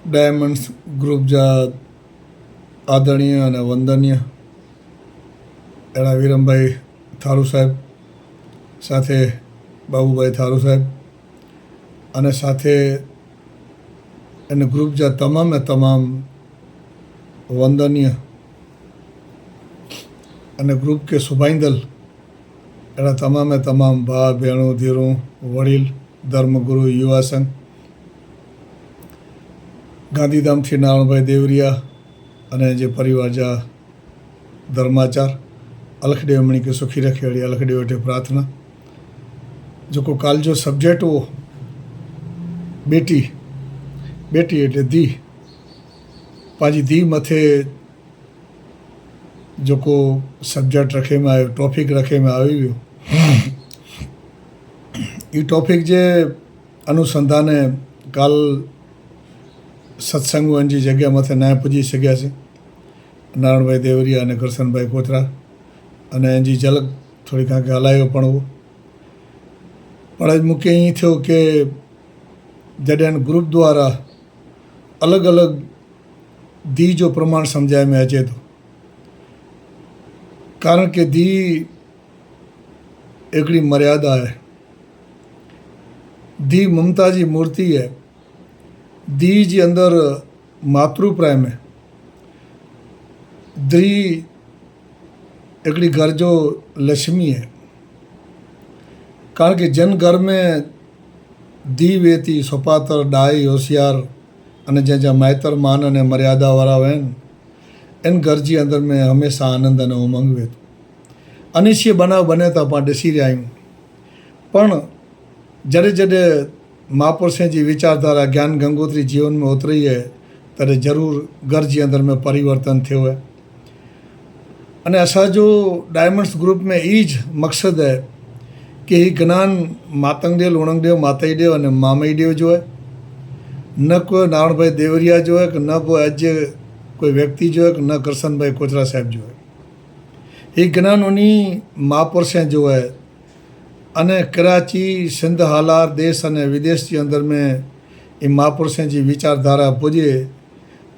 Diamonds group जा आदरणीय અને વંદનીય એના વિરમભાઈ થારુ સાહેબ, સાથે બાબુભાઈ થારુ સાહેબ અને સાથે એને ગ્રુપ જા તમામે તમામ વંદનીય અને ગ્રુપ કે સુભાઈંदल એના તમામે તમામ ભા બહેણો ધીરો વડીલ ધર્મગુરુ યુવા સંઘ ગાંધીધામથી નારણભાઈ દેવરિયા અને જે પરિવાર જા ધર્માચાर अलखदेव मणि के सुखी रखे अड़ी अलखदेव वटे प्रार्थना। जो को काल जो सब्जेक्ट वो बेटी बेटी एटले धी पाजी धी मथे जो को सब्जेक्ट रखे में आयो टॉपिक रखे में आई वियो ये टॉपिक जे अनुसंधाने काल सत्संग जी जगह मथे न पुजी सघिया से नारायण भाई देवरिया और करसन भाई कोतरा અને એની ઝલક થોડી કાંઈક હલાયો પણ પણ મુખ્ય એ થયો કે जॾहिं ग्रुप द्वारा अलग अलग धी जो प्रमाण समझाए में अचे थो, कारण के धी हिकिड़ी मर्यादा है, धी ममता जी मूर्ति है, धी जे अंदर मातृ प्रेम है, धी हिकिड़ी घर जो लक्ष्मी है। कारण के जन घर में धी वेती सोपातर डाई होशियार अने जंहिंजा माइतर मान अने मर्यादा वारा आहिनि इन घर जी अंदर में हमेशा आनंद अने उमंग वे थो। अनिश्चय बनाव बने तो पाण ॾिसी रहिया आहियूं, पण जॾहिं जॾहिं महापुरुषनि जी विचारधारा ज्ञान गंगोत्री जीवन में उतरी है तॾहिं ज़रूर घर जे अंदर में परिवर्तन थियो है। अने असांजो डायमंड्स ग्रुप में ईज मकसद है कि ही ज्ञान मातंगदेव उणंगदेव माताईदेव और मामईदेव जो है, न कोई नारायण भाई देवरिया जो है, न कोई अजय कोई व्यक्ति जो है, न करसन भाई कोचरा साहब जो है। ये ज्ञान उन्हीं महापुरुषें जो है अने कराची सिंध हालार देश अने विदेश के अंदर में ये महापुरुषें जी विचारधारा पुजे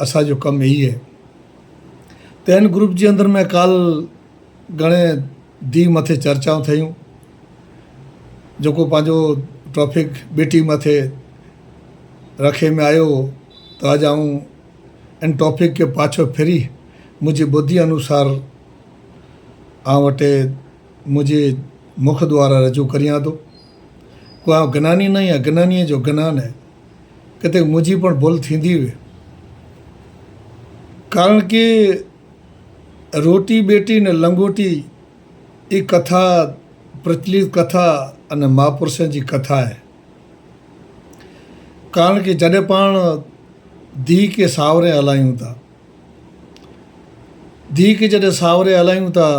असांजो कम यही है। तेन ग्रुप जे अंदर में काल घणे धी मथे चर्चाऊं थयूं, जो को पांजो टॉपिक बेटी मथे रखे में आयो तो आज आऊँ इन टॉपिक के पाछो फिरी मुझे बुद्धि अनुसार आ वटे मुझे मुख द्वारा रजू करियां तो कोई ज्ञानी नहीं है, ज्ञानी जो ज्ञान है कहते मुझी पण भूल थींदी हुई। कारण के रोटी बेटी ने लंगोटी ये कथा प्रचलित कथा अने महापुरुषों की कथा है। कारण के जॾहिं पाण धी के सावरे हलायूं था, धी के जॾहिं सावरे हलायूं था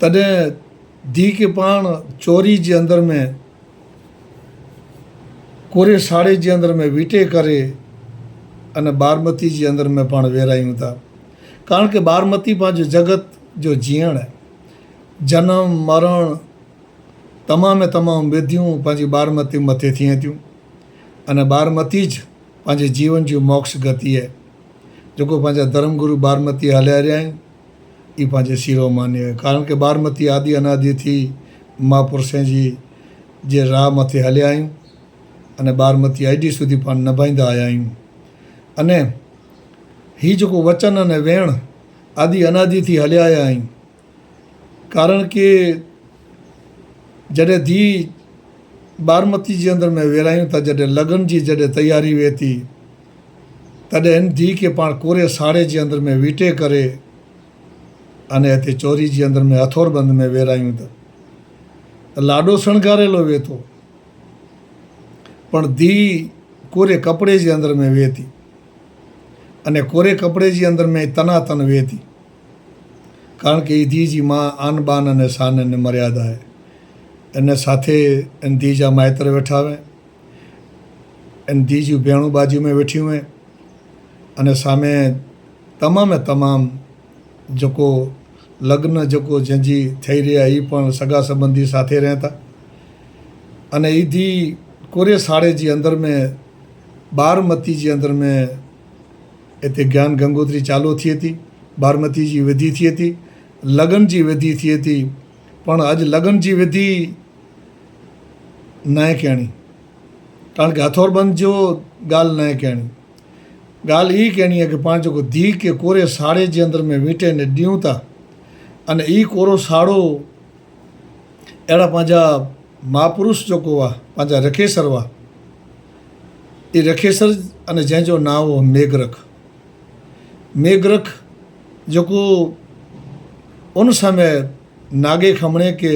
तॾहिं धी के पाण चोरी जे अंदर में कोरे साड़े जे अंदर में वीटे करे अने बारमती जे अंदर में पाण वेरायूं था। कारण के बारमती पंहिंजो जगत जो जीअण है, जन्म मरण तमाम विधियूं पंहिंजी बारमती मथे थियनि थियूं अने बारमती ज पंहिंजे जीवन जी मोक्ष गति है। जेको पंहिंजा धर्मगुरु बारमती हलिया रहिया आहिनि ई पंहिंजे शिरोमानी है। कारण के बारमती आदि अनादि थी महापुरुषनि जी जे राह मथे हलिया आहियूं अने बारमती अॼु सुधी पाण निभाईंदा आया आहियूं। अने ही जेको वचन अने वेण आदि अनादि थी हलिया आया आहियूं। कारण के जॾहिं धी बारमती जे अंदर में वेरायूं था, जॾहिं लगन जी जॾहिं तैयारी वे थी तॾहिं इन धी के पाण कोरे साड़े जे अंदर में वीटे करे अने हिते चोरी जे अंदर में हथौरबंद में वेरायूं था। लाॾो शणगारेलो वे थो, पण धी कोरे कपिड़े जे अंदर में वे थी अने कोरे कपिड़े जे अंदर में तनातन वे थी। कारण के धी जी मां आन बान अने शान अने मर्यादा है। इन साथे इन धी जा माइतर वेठा हुए, इन धी जूं भेणूं बाजू में वेठियूं हुए अने सामे तमाम जेको लग्न जेको जंहिंजी थई रही आहे ई पण सगा संबंधी साथे रहनि था अने ई धी कोरे साड़े जे अंदर में बारमती जी अंदर में हिते ज्ञान गंगोत्री चालू थी थी, बारमती जी विधि थी थी, लगन जी विधि थी थी, पण अज लगन जी विधि न कहणी, कारण के हथौरबंद जो गाल न कहणी, गाल ई कहणी है कि पाण जो धी के कोरे साड़े जे अंदर में वीटे ने ॾियूं था, अने ई कोरो साड़ो अहिड़ा पंहिंजा महापुरुष जेको आहे पंहिंजा रखेसर हुआ, એ રખેસર અને જंहिंजो नाव हो मेघरख। मेघरख जेको उन समय नागे खमणे के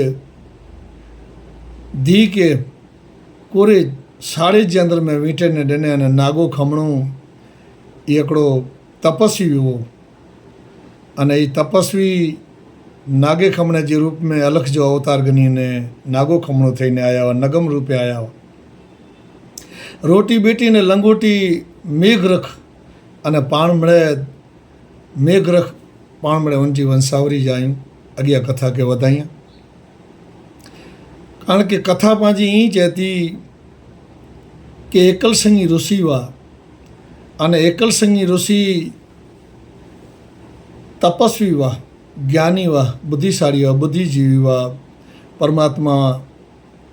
धी के कोरे साड़े जे अंदर में वीटे ने ॾिने, अने नागो खमणो એ हिकिड़ो तपस्वी हो, अने ई तपस्वी नागे खमणे जे रूप में अलख जो अवतार गणीने नागो खमणो थईने आया हुआ, नगम रूपे आया हुआ। रोटी बेटी ने लंगोटी मेघरख अने पाण मळे मेघरख पाण मळे उनजी वंशावरी जायूं अॻियां कथा के वधायूं, कारण के कथा पंहिंजी ई चएती कि एकल संगी ऋषि हुआ, अने एकल संगी ऋषि तपस्वी हुआ, ज्ञानी हुआ, बुद्धिशाली हुआ, बुद्धिजीवी हुआ। परमात्मा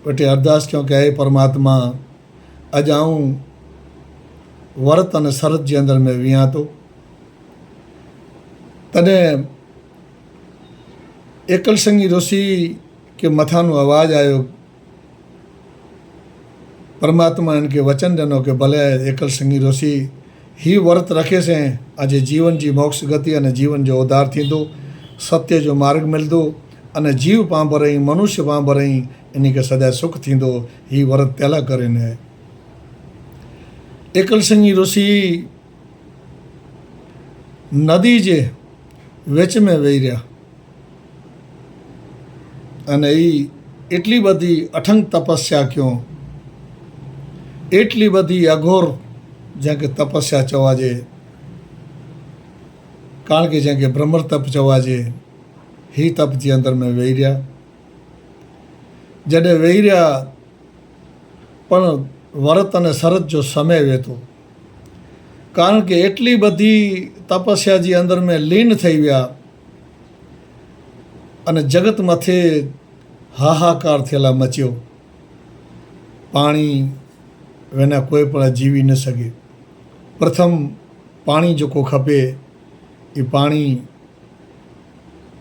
वटि अरदास कयूं कि हे परमात्मा, अॼु आऊं वरत अने सरत जे अंदर में विहां थो। तॾहिं एकल संगी ऋषि के मथां आवाज़ आयो, परमात्मा इनके वचन ॾिनो कि भले एकल संगी ऋषि ही व्रत रखे से अॼु जीवन जी मोक्ष गति अने जीवन जो उद्धार थींदो, सत्य जो मार्ग मिलंदो, अने जीव पांबरई मनुष्य पांबरई इन खे सदा सुख थींदो। ही व्रत पहला करे न एकल संगी ऋषि नदी जे विच में वेही रहा, अने ई एटली बधी अठंग तपस्या क्यों, एटली बधी अघोर जंहिंखे तपस्या चवाजे, कारण के जंहिंखे भ्रमर तप चवाजे, ही तप जे अंदर में वेही रहा। जॾहिं वेही रहा पण वरत अने सरत जो समय वेतो, कारण के एटली बधी तपस्या जी अंदर में लीन थई विया, अने जगत मथे हाहाकार थियला मचियो। पाणी विना कोई पण जीवी न सघे। प्रथम पाणी जेको खपे, ये पाणी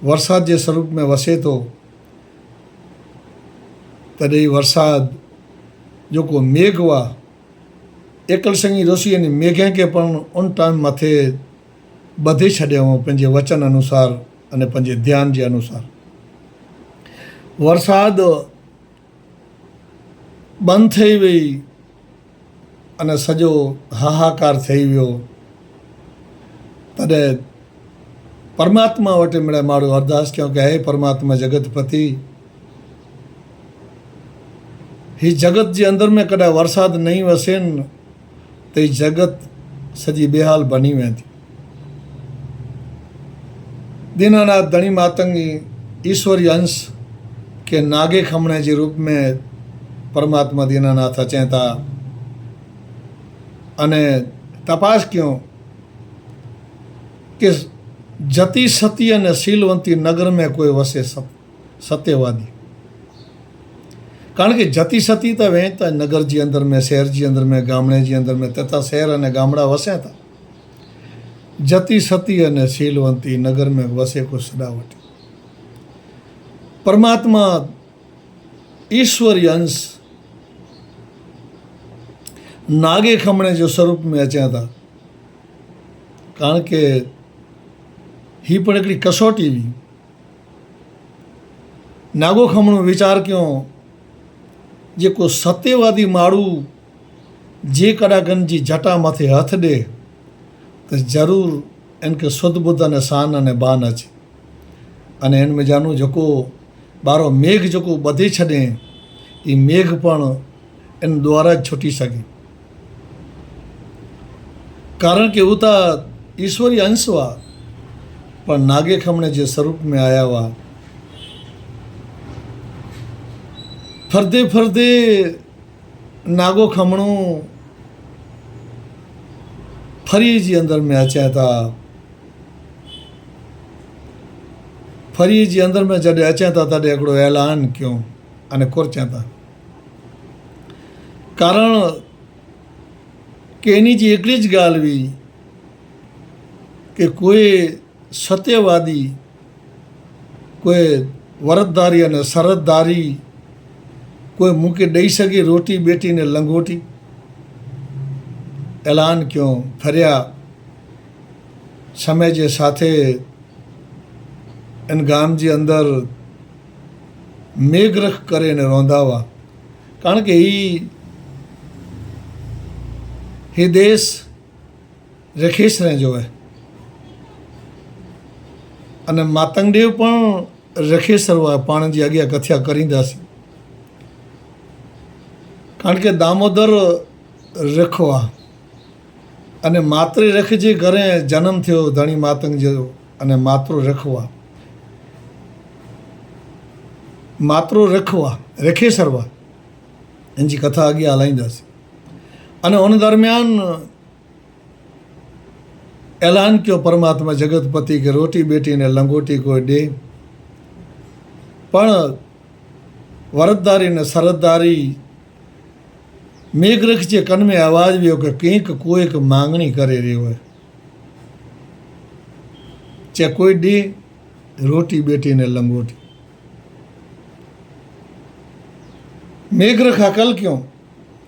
वरसाद जे स्वरूप में वसे थो, तॾहिं वरसाद जेको मेघ हुआ, एकल संगी ऋषि यानी मेघे खे पण उन टाइम मथे ॿधी छॾियऊं पंहिंजे वचन अनुसार अने पंहिंजे ध्यान जे अनुसार। वरसाद बंदि थी वई अने सॼो हाहाकार थी वियो। तॾहिं परमात्मा वटि मिड़े माण्हू अरदास कयूं कि हे परमात्मा जगतपति, ही जगत जे अंदर में कॾहिं वरसाद नहीं वसेनि त ही जगत सॼी बेहाल बनी वेंदी। दीनानाथ धणी मातंगी ईश्वरी अंश के नागे खमणे जे रूप में परमात्मा दीनानाथ अचनि था अने तपास कयूं कि जति सती अने शीलवंती नगर में कोई वसे सत्यवादी। कारण के जति सती त वें त नगर जी अंदर में, शहर जी अंदर में, गामड़े जी अंदर में, तथा शहर अने गामड़ा वसे था। जति सती अने शीलवंती नगर में वसे को सदावटी। परमात्मा ईश्वरी अंश नागे खमणे जो स्वरूप में अचा था। कारण के ही पण हिकिड़ी कसोटी हुई। नागो खमणो वीचार कयूं, जेको सत्यवादी माण्हू जे कॾहिं जी जटा मथे हथ ॾे त ज़रूरु इनखे सुध बुध अने सान अने बान अचे। अने हिन में जानो जेको ॿारो मेघ जेको ॿधी छॾे, ई मेघ पण इन द्वारा छुटी सघे। कारण के वो त ईश्वरी अंश हुआ, पर नागे खमणे जे स्वरूप में आया हुआ। फरदे फरदे नागो खमणो फरी जी अंदर में अचा था, फरी जी अंदर में जॾहिं अचा था तॾहिं हिकिड़ो ऐलान कयूं अने कुरचा था, कारण कि इन जी हिकिड़ी ज ॻाल्हि हुई कि कोई सत्यवादी, कोई वरतदारी अने सरहददारी कोई मूंखे ॾेई सघे रोटी बेटी ने लंगोटी। ऐलान कयूं, फरिया समय जे साथे इन गाम जे अंदर मेघरख करे ने रोंदा हुआ, कारण કે ही देश रखेसरे जो है अने मातंगदेव पण रखेसर हुआ। पाण जी अॻियां कथ्या करींदासीं, कारण કે दामोदर रखवा अने मातृ रख जे घरे जन्म थियो धणी मातंग जो अने मातृ रखवा, मातृ रखवा रखेसरवा इन जी कथा अॻियां हलाईंदासीं। अने उन दरमियान ऐलान कयो परमात्मा जगतपति के रोटी बेटी ने लंगोटी कोई ॾे, पण वरतदारी ने सरहददारी मेघरख जे कन में आवाज़ वियो कि कंहिंक कोई मांगणी करे रहियो है, चे कोई ॾे रोटी बेटी ने लंगोटी। मेघरख अकल क्यों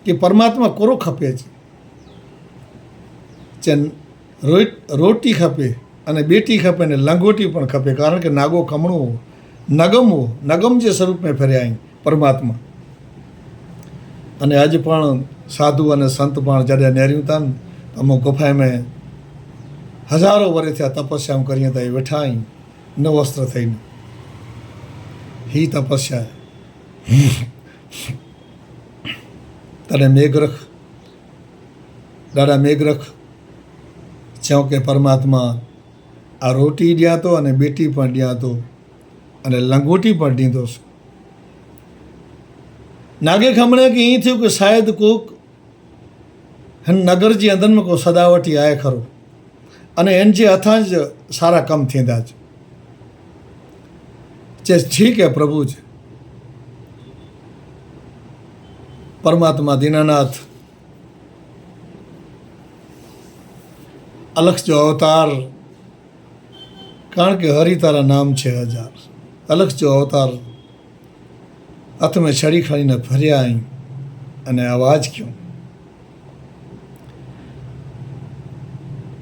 कि परमात्मा कोरो खपे चे रोटी खपे अने बेटी खपे ने लंगोटी पण खपे, कारण के नागो खमणो हो, नगम जे स्वरूप में फर्या आहिनि परमात्मा। अने अज पण साधु अने संत पण जॾहिं नेरियूं था न त अमो गुफा में हज़ारों वरे थिया तपस्याऊं करीं त वेठा आहियूं न वस्त्र थईने, ही तपस्या है। तॾहिं मेघरख ॾाढा मेघरख चऊं कि परमात्मा आ रोटी ॾियां थो अने बेटी पण ॾियां थो अने लंगोटी पण ॾींदुसि। नागे खमणे कि ईअं थियो कि शायदि कोक हिन नगर जे अंदरि में को सदावटी आहे खरो अने हिन जे हथां ज सारा कम थींदा। चएसि ठीक है प्रभु जी। परमात्मा दीनानाथ अलख जो अवतार, कारण के हरि तारा नाम 6000, अलख जो अवतार हथ में छड़ी खड़ी ने फरिया आई अने आवाज क्यों,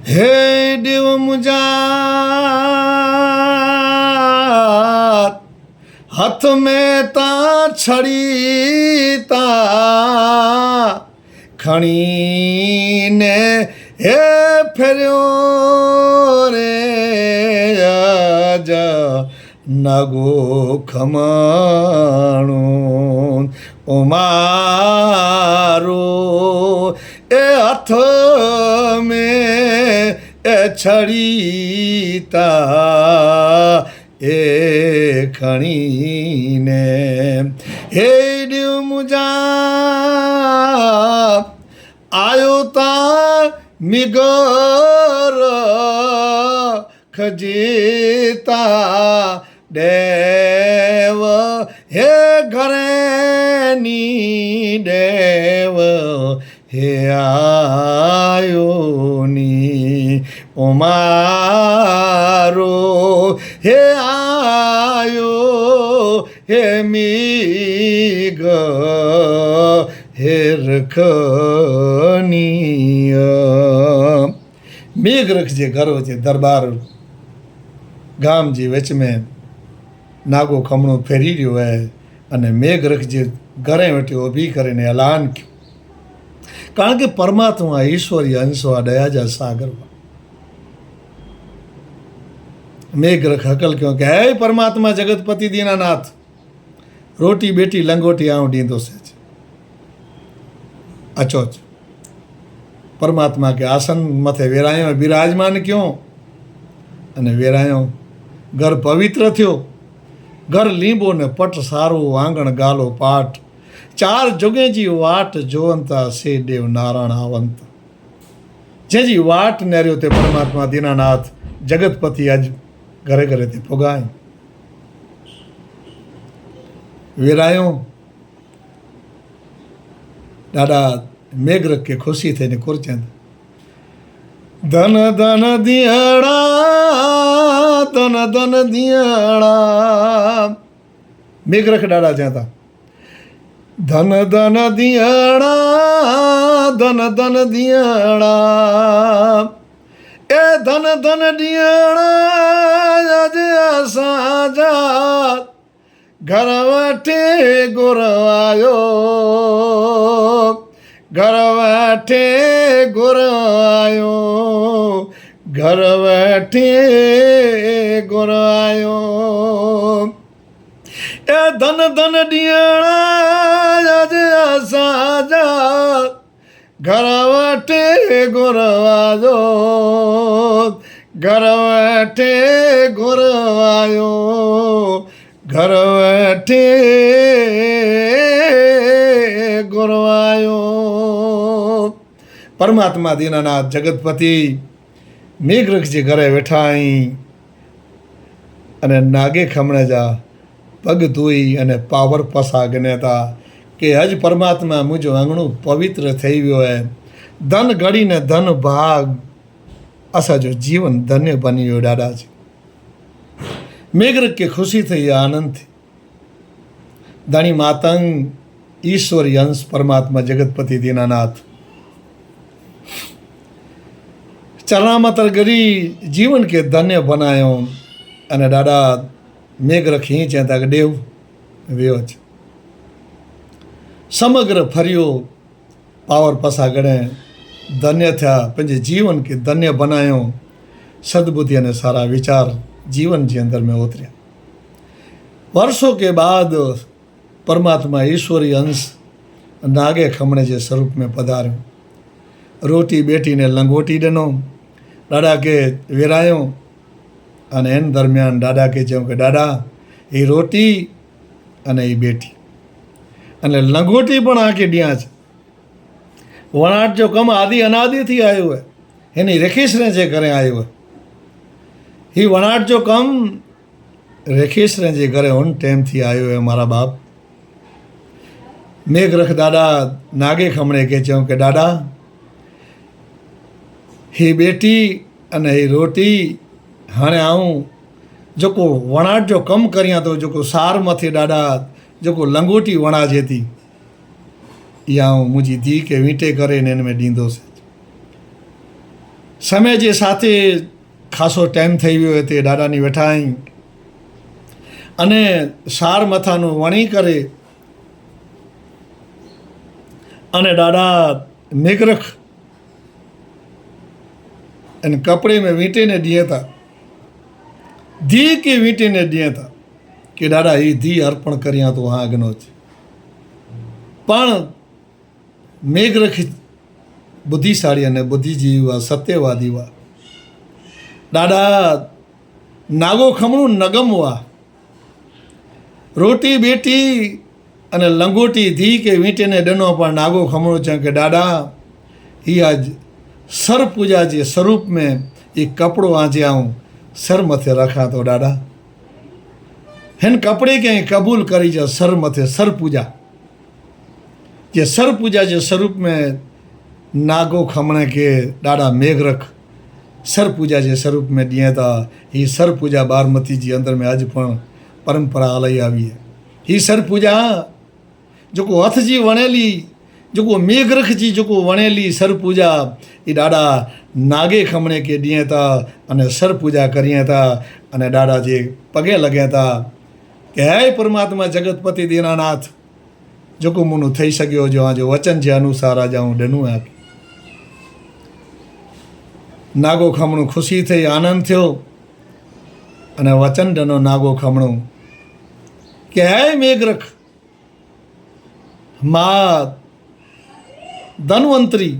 हे देव मुझा हाथ में ता छड़ी ता खणी ने हे फेरियो रे आजा नागो खमाणो ओ मारो ए हाथ में ए छड़ी ता ए खणी ने हे देव मुझा आयो ता मिगर खजीता देव हे घरेनी देव हे आयो नी उमारो हे आयो हे मीग हे रखनीय। मेघरख जे घर जे दरबार गाम जे विच में नागो खमणो फेरी रहियो आहे अने मेघरख जे घरे वेठो बीह करे ने ऐलान कयो, कारण के परमात्मा ईश्वरी अंश हुआ, दया जा सागर हुआ। मेघरख हकल क्यों कि हे परमात्मा जगतपति दीनानाथ रोटी बेटी लंगोटी आऊं ॾींदुसि। अचोच परमात्मा के आसन मथे वेरायो विराजमान क्यों अने वेरायो। घर पवित्र थियो, घर लींबो ने पट सारो, आंगण गालो पाट, 4 जुगे जी वाट जोवंता से देव नारायण आवंत। જેજી વાટ નેર્યો તે પરમાત્મા દીનાનાથ જગતપતિ આજ ઘરે ઘરે તે પોગાય વેરાયો દાદા મેઘરખ કે ખુશી થઈને ખુરચંદ ધન ધન દિયાળા ધન ધન દિયાળા મેઘરખ દાડા જ્યાં હતા ધન ધન દિયાળા ધન ધન દિયાળા એ ધન ધન દિયાળા આજે સાજા ઘર વાટે ગોરવાયો ઘર વાટે ગોરવાયો ઘર વાટે ગોરવાયો એ ધન ધન દિયાળા આજે સાજા ઘર વાટે ગોરવાયો ઘર વાટે ગોરવાયો ઘર વાટે ગોરવાયો પરમાત્મા દીનાનાથ જગતપતિ મેઘરખજી ઘરે વેઠા અહીં અને નાગે ખમણે જા પગ ધોઈ અને પાવર પસા ગણ્યા કે હજ પરમાત્મા મુંहिंजो આંગણું પવિત્ર થઈ વિયો હે ધન ઘડીને ધન ભાગ असांजो जीवन धन्य बनी वियो ॾाढा जी मेघरख खे ख़ुशी थी आनंद थी दाणी मातंग ईश्वरी अंश परमात्मा जगतपति दीनानाथ चरणामतर गरी जीवन के धन्य बनायो अने ॾाढा मेघरख हीअं चवनि था कि देव वियो छे समग्र फरियो पावर पसा गणे धन्य थिया पंहिंजे जीवन खे धन्य बनायो सद्बुद्धि अने सारा विचार जीवन जे अंदर में उतरिया वर्षों के बाद परमात्मा ईश्वरी अंश नागे खमणे जे स्वरूप में पधारियो रोटी बेटी ने लंगोटी ॾिनो ॾाॾा खे विरायो अने इन दरमियान ॾाॾा खे चयो कि ॾाॾा ही रोटी अने ही बेटी अने लंगोटी पण आके ॾियां छे वणाट जो कम आदि अनादि थी आयो है हिन रेखेश्वरे जे घरे आयो है ही वणाट जो कम रेखेश्वरे जे घरे उन टाइम थी आयो है मारा बाप मेघरख दादा नागे खमणे के चयो कि दादा ही बेटी अने ही रोटी हाणे आऊं जेको वणाट जो कम करियां तो जेको सार मथे दादा जेको लंगोटी वणाजे थी या मुंहिंजी धीउ खे वींटे करे हिन में ॾींदोसि समय जे साथे खासो टाइम થઈ વિયો हिते ॾाॾानी वेठा आहियूं अने सार मथाનું वणी करे अने ॾाॾा मेघरख अने कपिड़े में वींटे ने ॾिए था धीउ खे वींटे ने ॾिए था कि ॾाॾा ही धीउ अर्पण करियां तो हाँ अॻिनो अचे पण मेघरख बुद्धिशाળી અને બુદ્ધિજીવી हुआ सत्यवादी हुआ ॾाढा नागो खमणું नगम हुआ रोटी बेटी अने लंगोटी धी के वींटे ने ॾिनो पर नागो खमणुं चयो कि ॾाॾा ही आज सर पूजा जे स्वरूप में ये कपिड़ो आजे आऊं सर मथे रखां तो ॾाॾा हिन कपिड़े खे क़बूल करी जा सर मथे सर पूजा जे सर पूजा जे स्वरूप में नागो खमणे के ॾाढा मेघरख सर पूजा जे स्वरूप में ॾिए था ही सर पूजा बारमती जी अंदर में अॼु पण परंपरा हलाई आई है ही सर पूजा जेको हथ जी वणेली जेको मेघरख जी जेको वणेली सर पूजा ही ॾाढा नागे खमणे के ॾिए था अने सर पूजा करिए था अने ॾाढा जे पगे लगे था कि हे परमात्मा जगतपति दीनानाथ जेको मूंखे थी सघियो जो जो वचन जे अनुसार आज आऊं ॾिनो आहे नागो खमणुं ख़ुशी थी आनंद थियो अने वचन ॾिनो नागो खमणुं कि हे मेघरख मां धनवंतरी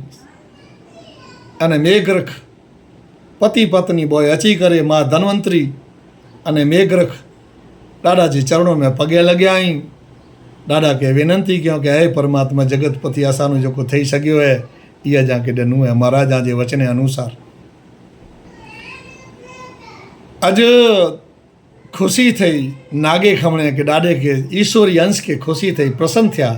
अने मेघरख पति पत्नी बोय अची करे मां धनवंतरी अने मेघरख ॾाॾा जे चरणों में पगे लॻिया आहियूं ॾाॾा खे विनंती कयूं कि हे परमात्मा जगतपति असांजो जेको थी सघियो है इहा जंहिंखे ॾिनूं ऐं महाराजा जे वचन अनुसार अॼु ख़ुशी थी नागे खमणे के ॾाॾे खे ईश्वरी अंश खे ख़ुशी थी प्रसन्न थिया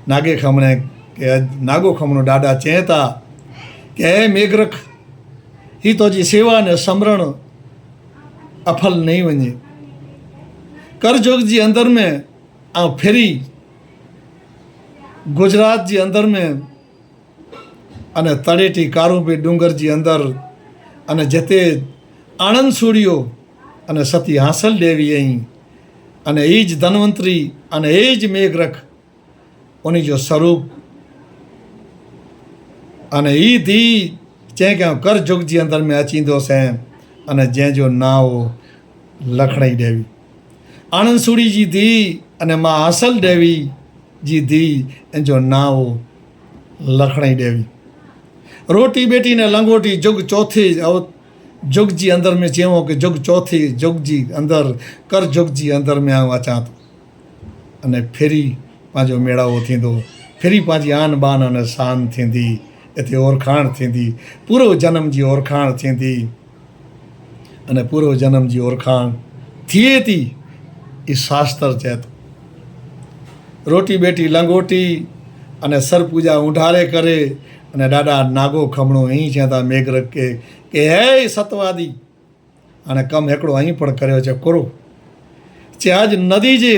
नागे खमणे के अॼु नागो खमणो ॾाॾा चए था कि हे मेघरख ही तुंहिंजी सेवा ने समरण अफल नहीं वञे करजोग जी अंदर में ऐं फिरी गुजरात जी अंदर में अने तड़ेटी कारूपी डूंगर जी अंदर अने जिते आनंद सूड़ियो अने सती हासिल देवी आई अने ईज धनवंतरी अने एज मेघरख उन जो स्वरूप अने ई थी चई कि कर जुग जी अंदर में अचींदो सैं अने जंहिंजो नाव लखणी देवी आनंद सूड़ी जी धी अने मां हासिल देवी जी धी इन जो नाव लखणी देवी रोटी बेटी ने लंगोटी जुग चौथी जुग जी अंदर में चयो कि जुग चौथी जुग जी अंदर कर जुग जी अंदर में आऊं अचां थो अने फिरी पंहिंजो मेड़ावो थींदो फिरी पंहिंजी आन बान अने शान थींदी हिते ओरखाण थींदी पूरो जनम जी ओरखाण थींदी अने पूरो जनम जी ओरखाण थिए थी ई शास्त्र चए थो रोटी बेटी लंगोटी अने सर पूजा उंडारे करे अने ॾाढा नागो खमणो ईअं चवनि था मेघरख के हे सतवादी हाणे कमु हिकिड़ो ऐं पण करियो चए कुरो चए अॼु नदी जे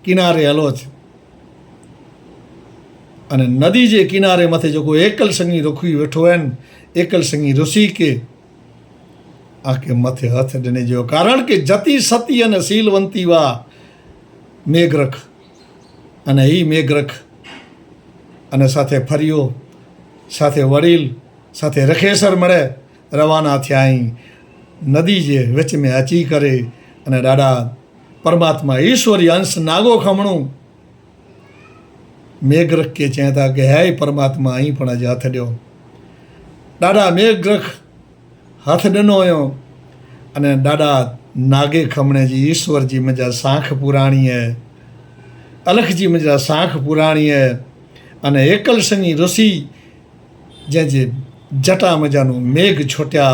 किनारे हलो अने नदी जे किनारे मथे जेको एकल संगी रुखी वेठो आहिनि एकल संगी ऋषि के आके मथे हथ ॾिने जो कारण के जती सती अने शीलवंती वा मेघरख अने ही मेघरख अने साथे फरियो साथे वड़ील साथे रखेसर मळे रवाना थिया नदी जे विच में अची करे अने ॾाढा परमात्मा ईश्वरी अंश नागो खमणो मेघरख के चए था कि हे परमात्मा आई पण अॼु हथ ॾियो ॾाढा मेघरख हथ ॾिनो हुयो अने ॾाढा नागे खमणे जी ईश्वर जी मुंहिंजा साख पुराणी है अलख जी मुंहिंजा साख पुराणी है अने एकल संगी ऋषि जंहिंजे जटा मजानो मेघ छुटिया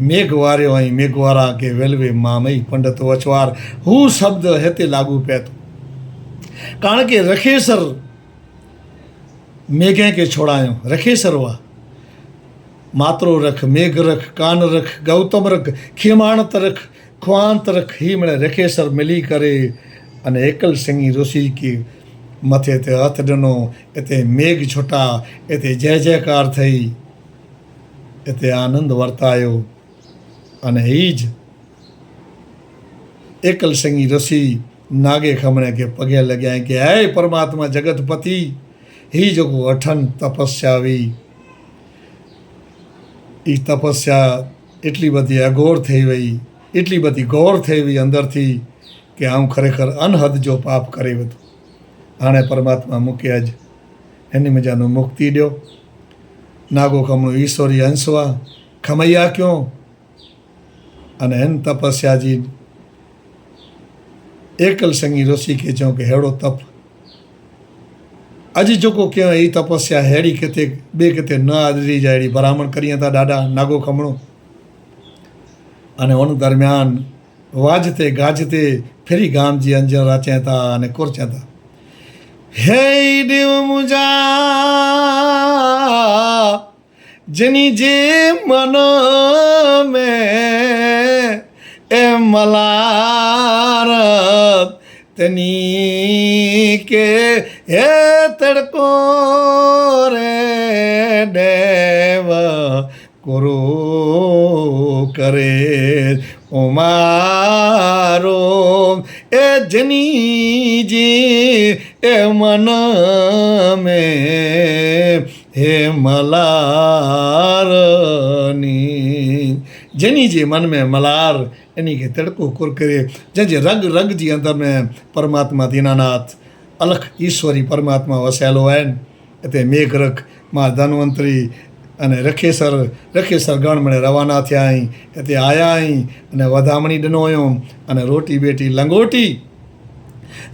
मेघ वारियो ऐं मेघ वारा के वेलवे मामई पंडित वचवार हू शब्द हिते लागू पिए थो कारण के रखेसर मेघे के छोड़ायो रखेसर हुआ मात्रो रख मेघ रख कान रख गौतम रख खेमाणत रख ख्वांत रख ही मिले रखेसर मिली करे अने एकल सिंगी ऋषि की मथे ते हथ ॾिनो हिते मेघ छुटा हिते जय जयकार थई हिते आनंद वर्तायो अने हीज एकल सिंगी ऋषि नागे खमणे के पगे लॻिया कि हे परमात्मा जगतपति ही जेको अठन तपस्या हुई ई तपस्या एटली बधी अघोर थी वई एटली बधी गौर थी वई अंदर थी कि आऊं खरेखर अनहद जो पाप करे वरितो हाणे परमात्मा मूंखे अॼु हिन में जानो मुक्ति ॾियो नागो खमणो ईश्वरी अंश हुआ खमैया क्यों अने हिन तपस्या जी एकल संगी ऋषि खे चऊं कि अहिड़ो तप अॼु जेको कयो ही तपस्या अहिड़ी किथे ॿिए किथे न आदरी जा अहिड़ी ब्राह्मण करीअ था ॾाढा नागो खमणो अने उन दरमियान वाजते गाजते फिरी गाम जी अंजर अचनि था अने कुर चवनि था हे देव मुंहिंजा जिनी जे मन में ए मलार तनी के हे तड़को रे देव कुरु करे उमारो ए जनी जी ए मन में हे मलारनी जनी जे मन में मलार इन्ही खे तड़को कुर करे जंहिंजे रग रग जी अंदर में परमात्मा दीनानाथ अलख ईश्वरी परमात्मा वसियलु आहिनि हिते मेघरख मां धनवंतरी अने रखेसर गण में रवाना थिया हिते आया अने वधामणी ॾिनो हुयो अने रोटी बेटी लंगोटी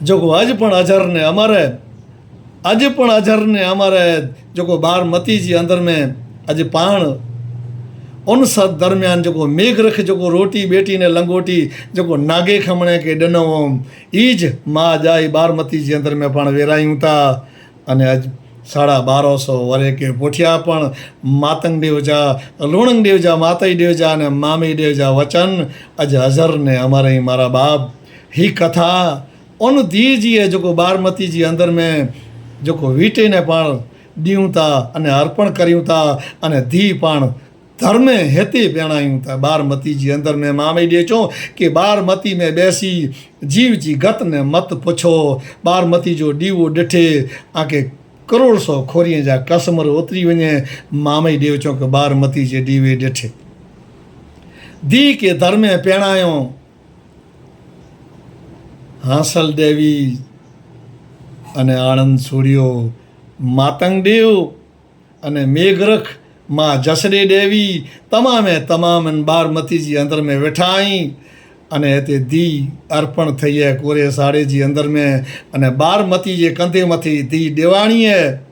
जेको अॼु पण अजर ने अमर अॼु पण अजर ने हमारे जो बारमती जी अंदर में अॼु पाण उन सब दरमियान जो मेघ रख जो रोटी बेटी ने लंगोटी जो नागे खमणे के ॾिनो ईज मां जाई बारमती जी अंदर में पाण वेरायूं था। अने अॼु 1250 वरे के पुठिया पण मातंग देव जा लूणंग देव जा माताई देव जा ने मामी देव जा वचन अॼु अजर ने हमारे ही मारा बाप ही कथा उन धी जी है जो बारमती जी अंदर में जो वीटे ने पाण ॾियूं था अने अर्पण करियूं था अने धी पाण धर्म हेते पेणायूं था। बारमती जी अंदर में मामे ॾे चो कि बारमती में बैसी जीव जी गत ने मत पुछो। बारमती जो ॾीवो ॾिठे आके करोड़ सौ खोरीअ जा कसमर उतरी वञे। मामे ॾे चो कि बारमती जे ॾीवे ॾिठे धी के धर्म पेणायो। हांसल देवी अने आनंद सूर्यो मातंग देव अने मेघरख मां जसडे देवी तमाम बारमती जी अंदर में वेठा आहीं अने हिते धी अर्पण थई है कोरे साड़े जी अंदर में अने बारमती जे कंधे मथे धी ॾेवाणी है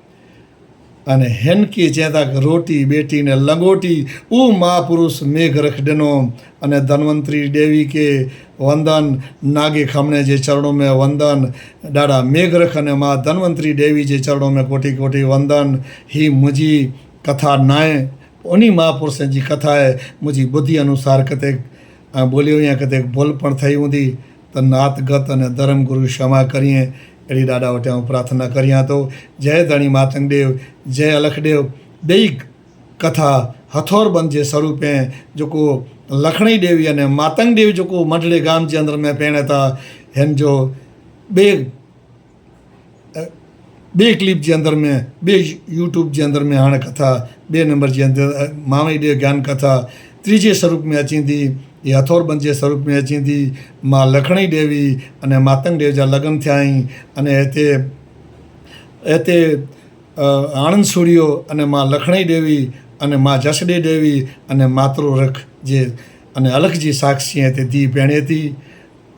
अने हिन खे चवनि था कि रोटी बेटी ने लंगोटी ऊ महापुरुष मेघ रख ॾिनो अने धनवंतरी देवी के वंदन नागे खमणे जे चरणों में वंदन ॾाढा मेघ रख अने मां धनवंतरी देवी जे चरणों में कोटि कोटि वंदन। ही मुंहिंजी कथा न आहे उन्हीं महापुरुषनि जी कथा है। मुंहिंजी ॿुधी अनुसार किथे बोलियो या किथे भुलपण थई हूंदी त नात गत अने धर्म गुरु क्षमा करिए। अहिड़ी ॾाढा वटिया प्रार्थना करियां थो। जय धणी मातंग देव जय अलखदेव। ॿई कथा हथौरबंद जे स्वरूप जेको लखणी देवी अने मातंग देव जेको मंडले गाम जे अंदर में पहिणे था हिन जो ॿिए क्लिप जे अंदर में ॿिए यूट्यूब जे अंदर में हाणे कथा 2 नंबर जे अंदर मामे ॾे ज्ञान कथा 3जे स्वरूप में अची थी। ये हथौरबंद जे स्वरूप में अची थी। मां लखणी देवी अने मातंग देव जा लगन थिया आहिनि अने हिते आनंद सूर्यो अने मां लखणी देवी अने मां जसडे देवी अने मातृ रख जे अने अलख जी साक्षी हिते धी पहिणे थी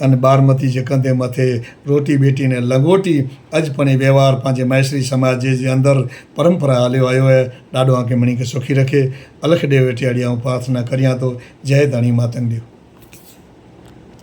अने बारमती जे कंधे मथे रोटी बेटी ने लंगोटी अॼु पण व्यवहार पंहिंजे मायसरी समाज जे अंदर परंपरा हलियो आयो है। ॾाढो आंखे मणी खे सुखी रखे। अलख देव वेठे अड़ी प्रार्थना करियां थो। जय धणी मातंग देव।